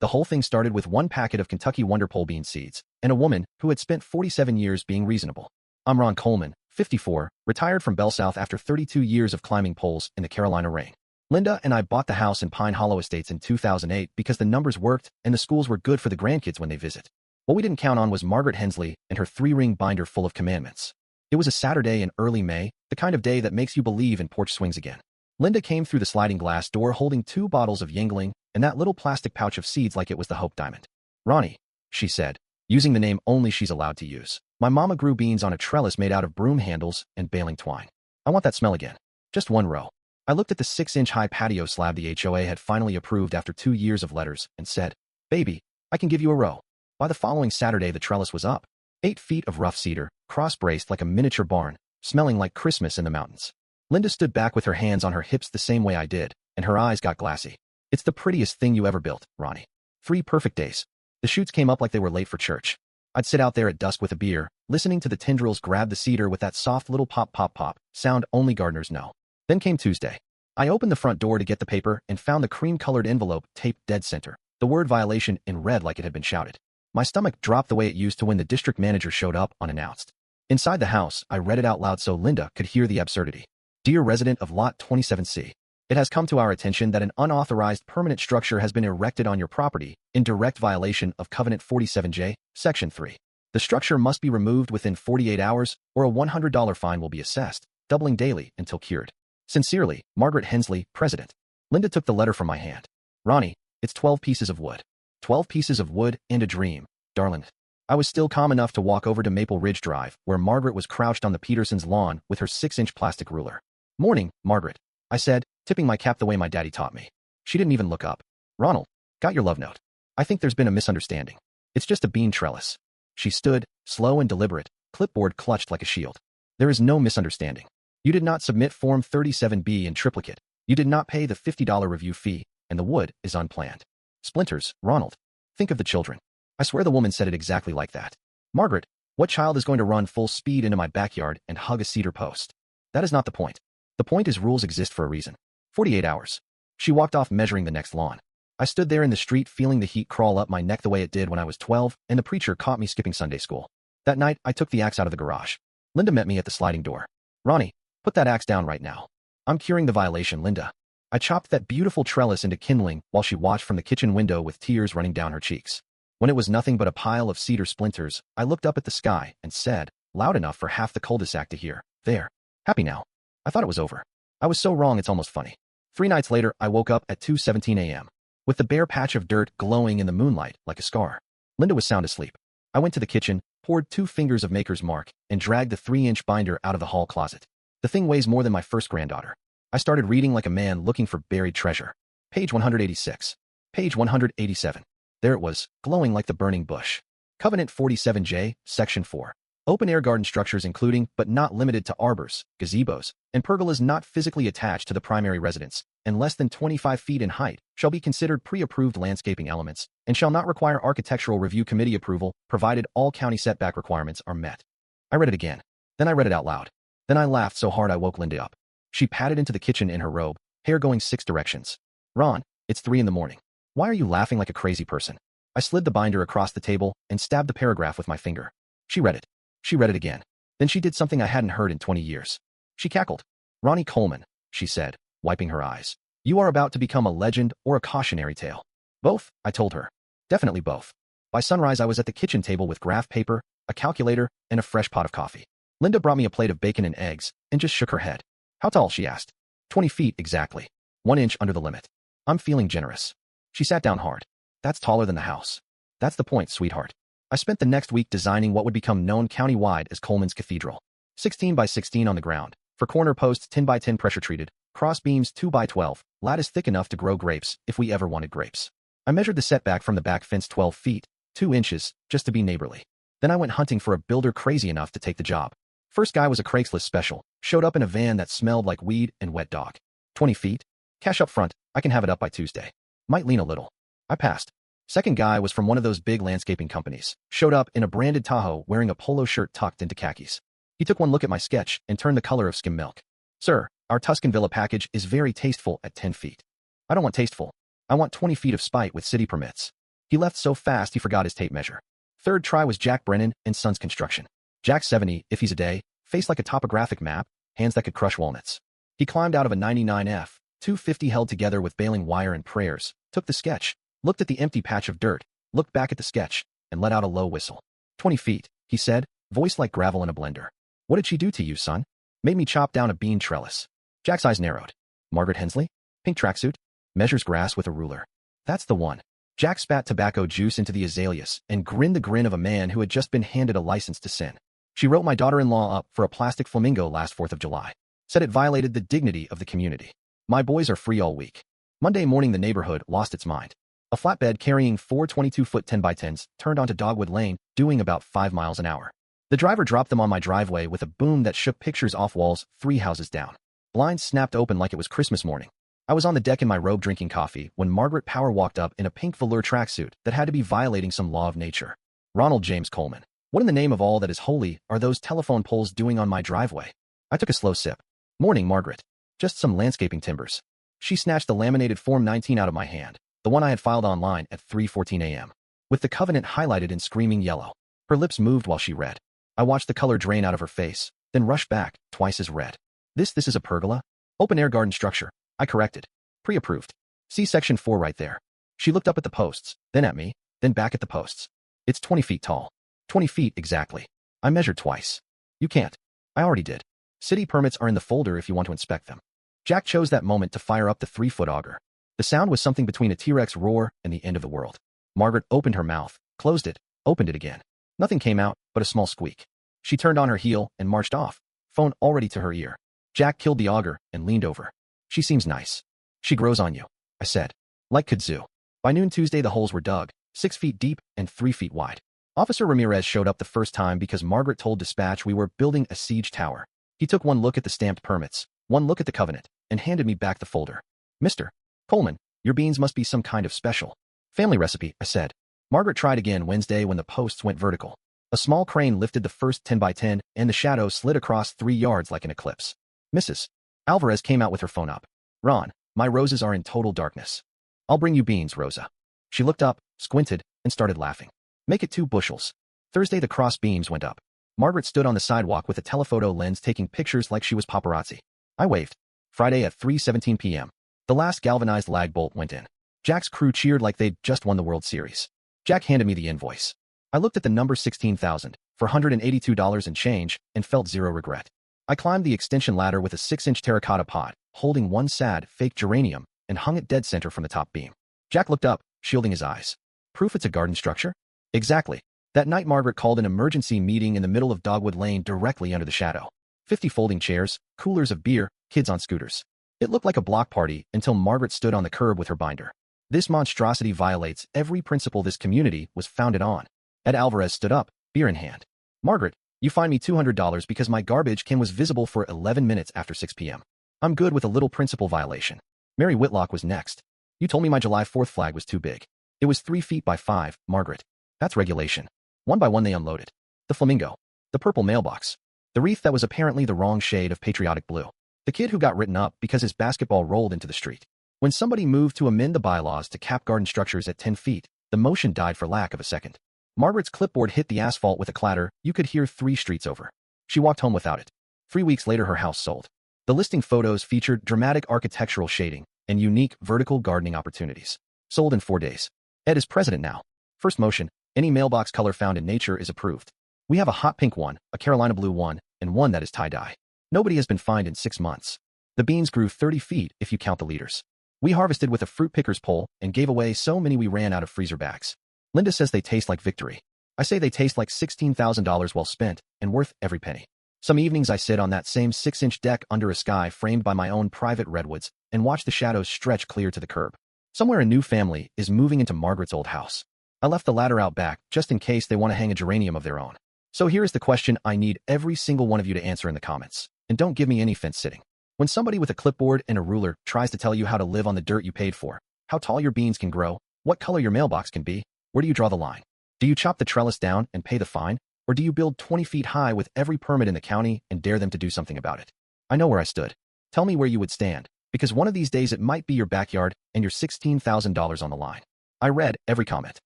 The whole thing started with one packet of Kentucky Wonder pole bean seeds and a woman who had spent 47 years being reasonable. I'm Ron Coleman, 54, retired from Bell South after 32 years of climbing poles in the Carolina rain. Linda and I bought the house in Pine Hollow Estates in 2008 because the numbers worked and the schools were good for the grandkids when they visit. What we didn't count on was Margaret Hensley and her 3-ring binder full of commandments. It was a Saturday in early May, the kind of day that makes you believe in porch swings again. Linda came through the sliding glass door holding 2 bottles of Yingling and that little plastic pouch of seeds like it was the Hope Diamond. "Ronnie," she said, using the name only she's allowed to use. "My mama grew beans on a trellis made out of broom handles and baling twine. I want that smell again. Just 1 row." I looked at the 6-inch high patio slab the HOA had finally approved after 2 years of letters and said, "Baby, I can give you a row." By the following Saturday, the trellis was up. 8 feet of rough cedar, cross-braced like a miniature barn, smelling like Christmas in the mountains. Linda stood back with her hands on her hips the same way I did, and her eyes got glassy. "It's the prettiest thing you ever built, Ronnie." 3 perfect days. The shoots came up like they were late for church. I'd sit out there at dusk with a beer, listening to the tendrils grab the cedar with that soft little pop pop pop sound only gardeners know. Then came Tuesday. I opened the front door to get the paper and found the cream-colored envelope taped dead center, the word violation in red like it had been shouted. My stomach dropped the way it used to when the district manager showed up unannounced. Inside the house, I read it out loud so Linda could hear the absurdity. "Dear resident of Lot 27C, it has come to our attention that an unauthorized permanent structure has been erected on your property in direct violation of Covenant 47J, Section 3. The structure must be removed within 48 hours or a $100 fine will be assessed, doubling daily until cured. Sincerely, Margaret Hensley, President." Linda took the letter from my hand. "Ronnie, it's 12 pieces of wood. 12 pieces of wood and a dream, darling." I was still calm enough to walk over to Maple Ridge Drive, where Margaret was crouched on the Petersons' lawn with her 6-inch plastic ruler. "Morning, Margaret," I said, tipping my cap the way my daddy taught me. She didn't even look up. "Ronald, got your love note. I think there's been a misunderstanding. It's just a bean trellis." She stood, slow and deliberate, clipboard clutched like a shield. "There is no misunderstanding. You did not submit Form 37B in triplicate. You did not pay the $50 review fee, and the wood is unplanned. Splinters, Ronald. Think of the children." I swear the woman said it exactly like that. "Margaret, what child is going to run full speed into my backyard and hug a cedar post? That is not the point. The point is rules exist for a reason. 48 hours. She walked off measuring the next lawn. I stood there in the street feeling the heat crawl up my neck the way it did when I was 12, and the preacher caught me skipping Sunday school. That night, I took the axe out of the garage. Linda met me at the sliding door. "Ronnie, put that axe down right now. I'm curing the violation, Linda." I chopped that beautiful trellis into kindling while she watched from the kitchen window with tears running down her cheeks. When it was nothing but a pile of cedar splinters, I looked up at the sky and said, loud enough for half the cul-de-sac to hear, "There. Happy now." I thought it was over. I was so wrong it's almost funny. 3 nights later, I woke up at 2:17 a.m. with the bare patch of dirt glowing in the moonlight like a scar. Linda was sound asleep. I went to the kitchen, poured 2 fingers of Maker's Mark, and dragged the 3-inch binder out of the hall closet. The thing weighs more than my first granddaughter. I started reading like a man looking for buried treasure. Page 186. Page 187. There it was, glowing like the burning bush. Covenant 47J, Section 4. Open-air garden structures including, but not limited to arbors, gazebos, and pergolas not physically attached to the primary residence, and less than 25 feet in height, shall be considered pre-approved landscaping elements, and shall not require Architectural Review Committee approval, provided all county setback requirements are met. I read it again. Then I read it out loud. Then I laughed so hard I woke Linda up. She padded into the kitchen in her robe, hair going 6 directions. "Ron, it's 3 in the morning. Why are you laughing like a crazy person?" I slid the binder across the table and stabbed the paragraph with my finger. She read it. She read it again. Then she did something I hadn't heard in 20 years. She cackled. "Ronnie Coleman," she said, wiping her eyes. "You are about to become a legend or a cautionary tale." "Both," I told her. "Definitely both." By sunrise, I was at the kitchen table with graph paper, a calculator, and a fresh pot of coffee. Linda brought me a plate of bacon and eggs and just shook her head. "How tall?" she asked. 20 feet exactly. 1 inch under the limit. I'm feeling generous." She sat down hard. "That's taller than the house." "That's the point, sweetheart." I spent the next week designing what would become known county-wide as Coleman's Cathedral. 16 by 16 on the ground, for corner posts 10 by 10 pressure-treated, cross beams 2 by 12, lattice thick enough to grow grapes if we ever wanted grapes. I measured the setback from the back fence 12 feet, 2 inches, just to be neighborly. Then I went hunting for a builder crazy enough to take the job. First guy was a Craigslist special, showed up in a van that smelled like weed and wet dog. 20 feet? Cash up front, I can have it up by Tuesday. Might lean a little. I passed. Second guy was from one of those big landscaping companies, showed up in a branded Tahoe wearing a polo shirt tucked into khakis. He took one look at my sketch and turned the color of skim milk. "Sir, our Tuscan Villa package is very tasteful at 10 feet. "I don't want tasteful. I want 20 feet of spite with city permits." He left so fast he forgot his tape measure. Third try was Jack Brennan and Sons Construction. Jack 70, if he's a day, face like a topographic map, hands that could crush walnuts. He climbed out of a 99F, 250 held together with baling wire and prayers, took the sketch, looked at the empty patch of dirt, looked back at the sketch, and let out a low whistle. 20 feet, he said, voice like gravel in a blender. What did she do to you, son? Made me chop down a bean trellis. Jack's eyes narrowed. Margaret Hensley? Pink tracksuit? Measures grass with a ruler. That's the one. Jack spat tobacco juice into the azaleas and grinned the grin of a man who had just been handed a license to sin. She wrote my daughter-in-law up for a plastic flamingo last 4th of July. Said it violated the dignity of the community. My boys are free all week. Monday morning the neighborhood lost its mind. A flatbed carrying 4 22-foot 10x10s turned onto Dogwood Lane, doing about 5 miles an hour. The driver dropped them on my driveway with a boom that shook pictures off walls 3 houses down. Blinds snapped open like it was Christmas morning. I was on the deck in my robe drinking coffee when Margaret Power walked up in a pink velour tracksuit that had to be violating some law of nature. Ronald James Coleman. What in the name of all that is holy are those telephone poles doing on my driveway? I took a slow sip. Morning, Margaret. Just some landscaping timbers. She snatched the laminated Form 19 out of my hand, the one I had filed online at 3:14 a.m. with the covenant highlighted in screaming yellow. Her lips moved while she read. I watched the color drain out of her face, then rush back, twice as red. This is a pergola? Open-air garden structure. I corrected. Pre-approved. See section 4 right there. She looked up at the posts, then at me, then back at the posts. It's 20 feet tall. 20 feet exactly. I measured twice. You can't. I already did. City permits are in the folder if you want to inspect them. Jack chose that moment to fire up the 3-foot auger. The sound was something between a T-Rex roar and the end of the world. Margaret opened her mouth, closed it, opened it again. Nothing came out but a small squeak. She turned on her heel and marched off, phone already to her ear. Jack killed the auger and leaned over. She seems nice. She grows on you, I said. Like kudzu. By noon Tuesday the holes were dug, 6 feet deep and 3 feet wide. Officer Ramirez showed up the first time because Margaret told dispatch we were building a siege tower. He took one look at the stamped permits, one look at the covenant, and handed me back the folder. Mr. Coleman, your beans must be some kind of special family recipe, I said. Margaret tried again Wednesday when the posts went vertical. A small crane lifted the first 10x10 and the shadow slid across 3 yards like an eclipse. Mrs. Alvarez came out with her phone up. Ron, my roses are in total darkness. I'll bring you beans, Rosa. She looked up, squinted, and started laughing. Make it 2 bushels. Thursday the cross beams went up. Margaret stood on the sidewalk with a telephoto lens taking pictures like she was paparazzi. I waved. Friday at 3:17 p.m. The last galvanized lag bolt went in. Jack's crew cheered like they'd just won the World Series. Jack handed me the invoice. I looked at the number $16,000 for $182 and change and felt zero regret. I climbed the extension ladder with a 6-inch terracotta pot, holding one sad, fake geranium, and hung it dead center from the top beam. Jack looked up, shielding his eyes. Proof it's a garden structure? Exactly. That night Margaret called an emergency meeting in the middle of Dogwood Lane directly under the shadow. 50 folding chairs, coolers of beer, kids on scooters. It looked like a block party until Margaret stood on the curb with her binder. This monstrosity violates every principle this community was founded on. Ed Alvarez stood up, beer in hand. Margaret, you fined me $200 because my garbage can was visible for 11 minutes after 6 p.m. I'm good with a little principle violation. Mary Whitlock was next. You told me my July 4th flag was too big. It was 3 feet by 5, Margaret. That's regulation. One by one they unloaded. The flamingo. The purple mailbox. The wreath that was apparently the wrong shade of patriotic blue. The kid who got written up because his basketball rolled into the street. When somebody moved to amend the bylaws to cap garden structures at 10 feet, the motion died for lack of a second. Margaret's clipboard hit the asphalt with a clatter you could hear 3 streets over. She walked home without it. 3 weeks later her house sold. The listing photos featured dramatic architectural shading and unique vertical gardening opportunities. Sold in 4 days. Ed is president now. First motion, any mailbox color found in nature is approved. We have a hot pink one, a Carolina blue one, and one that is tie-dye. Nobody has been fined in 6 months. The beans grew 30 feet if you count the liters. We harvested with a fruit picker's pole and gave away so many we ran out of freezer bags. Linda says they taste like victory. I say they taste like $16,000 well spent and worth every penny. Some evenings I sit on that same 6-inch deck under a sky framed by my own private redwoods and watch the shadows stretch clear to the curb. Somewhere a new family is moving into Margaret's old house. I left the ladder out back just in case they want to hang a geranium of their own. So here is the question I need every single one of you to answer in the comments. And don't give me any fence sitting. When somebody with a clipboard and a ruler tries to tell you how to live on the dirt you paid for, how tall your beans can grow, what color your mailbox can be, where do you draw the line? Do you chop the trellis down and pay the fine? Or do you build 20 feet high with every permit in the county and dare them to do something about it? I know where I stood. Tell me where you would stand, because one of these days it might be your backyard and your $16,000 on the line. I read every comment.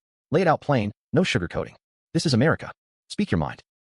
Lay it out plain, no sugarcoating. This is America. Speak your mind.